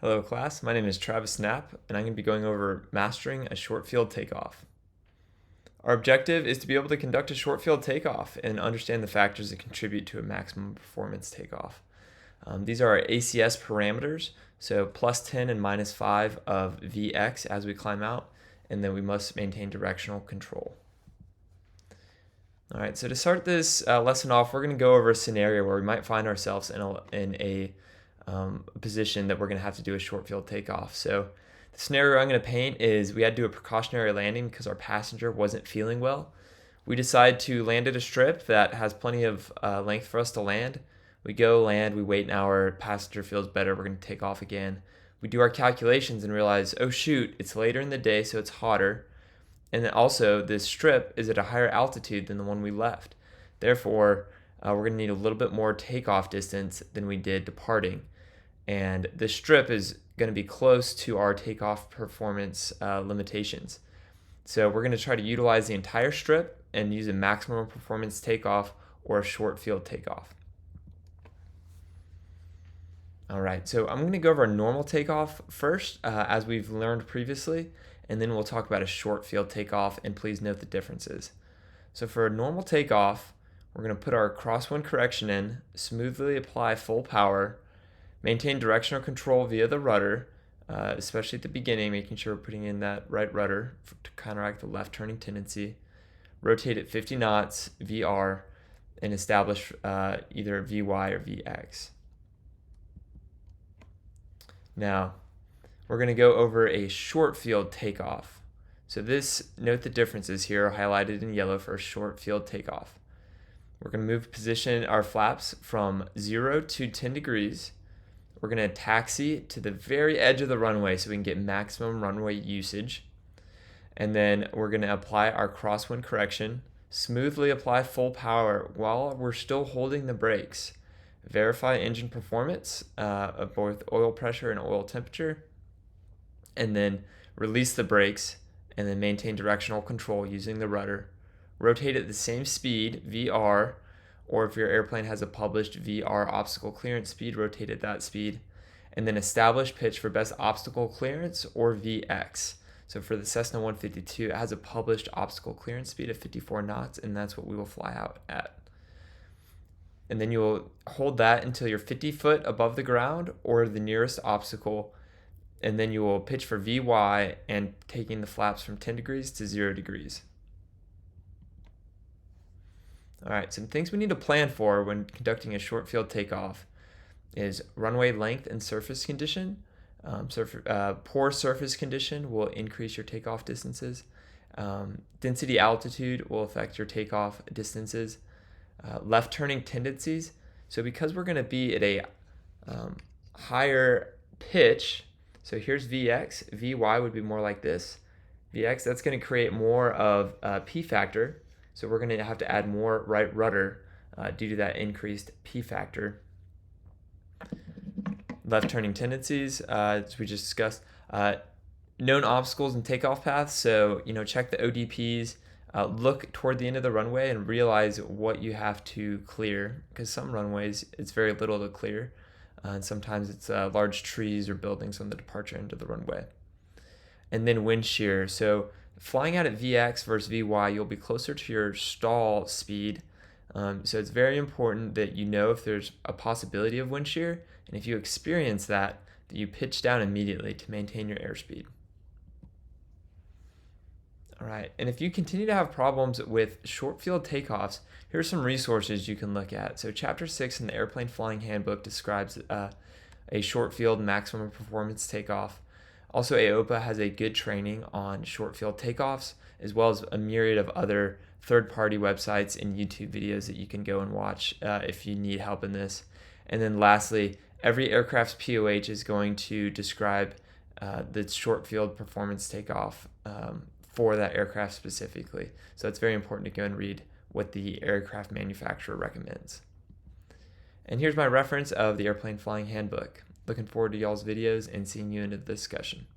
Hello class, my name is Travis Knapp and I'm going to be going over mastering a short field takeoff. Our objective is to be able to conduct a short field takeoff and understand the factors that contribute to a maximum performance takeoff. These are our ACS parameters, so plus 10 and minus 5 of Vx as we climb out, and then we must maintain directional control. Alright, so to start this lesson off, we're going to go over a scenario where we might find ourselves in a position that we're going to have to do a short field takeoff. So the scenario I'm going to paint is we had to do a precautionary landing because our passenger wasn't feeling well. We decide to land at a strip that has plenty of length for us to land. We go land, we wait an hour, passenger feels better, we're going to take off again. We do our calculations and realize, oh shoot, it's later in the day, so it's hotter. And then also, this strip is at a higher altitude than the one we left. Therefore, we're going to need a little bit more takeoff distance than we did departing. And this strip is going to be close to our takeoff performance limitations. So we're going to try to utilize the entire strip and use a maximum performance takeoff or a short field takeoff. All right, so I'm going to go over a normal takeoff first, as we've learned previously, and then we'll talk about a short field takeoff, and please note the differences. So for a normal takeoff, we're going to put our crosswind correction in, smoothly apply full power, maintain directional control via the rudder, especially at the beginning, making sure we're putting in that right rudder to counteract the left turning tendency. Rotate at 50 knots, VR, and establish either VY or VX. Now, we're going to go over a short field takeoff. So note the differences here are highlighted in yellow for a short field takeoff. We're going to move position our flaps from 0 to 10 degrees. We're going to taxi to the very edge of the runway so we can get maximum runway usage. And then we're going to apply our crosswind correction, smoothly apply full power while we're still holding the brakes. Verify engine performance of both oil pressure and oil temperature. And then release the brakes and then maintain directional control using the rudder. Rotate at the same speed, VR, or if your airplane has a published VR obstacle clearance speed, rotate at that speed. And then establish pitch for best obstacle clearance, or VX. So for the Cessna 152, it has a published obstacle clearance speed of 54 knots, and that's what we will fly out at. And then you will hold that until you're 50 foot above the ground or the nearest obstacle, and then you will pitch for VY and taking the flaps from 10 degrees to 0 degrees. All right, some things we need to plan for when conducting a short field takeoff is runway length and surface condition. Poor surface condition will increase your takeoff distances. Density altitude will affect your takeoff distances. Left turning tendencies. So because we're going to be at a higher pitch, so here's VX, VY would be more like this. VX, that's going to create more of P factor. So we're going to have to add more right rudder due to that increased P factor. Left turning tendencies, as we just discussed. Known obstacles and takeoff paths. So, check the ODPs. Look toward the end of the runway and realize what you have to clear, because some runways it's very little to clear, and sometimes it's large trees or buildings on the departure end of the runway. And then wind shear. So flying out at VX versus VY, you'll be closer to your stall speed. So it's very important that you know if there's a possibility of wind shear, and if you experience that you pitch down immediately to maintain your airspeed. All right, and if you continue to have problems with short field takeoffs, here's some resources you can look at. So Chapter 6 in the Airplane Flying Handbook describes a short field maximum performance takeoff. Also, AOPA has a good training on short field takeoffs, as well as a myriad of other third-party websites and YouTube videos that you can go and watch if you need help in this. And then lastly, every aircraft's POH is going to describe the short field performance takeoff for that aircraft specifically. So it's very important to go and read what the aircraft manufacturer recommends. And here's my reference of the Airplane Flying Handbook. Looking forward to y'all's videos and seeing you in the discussion.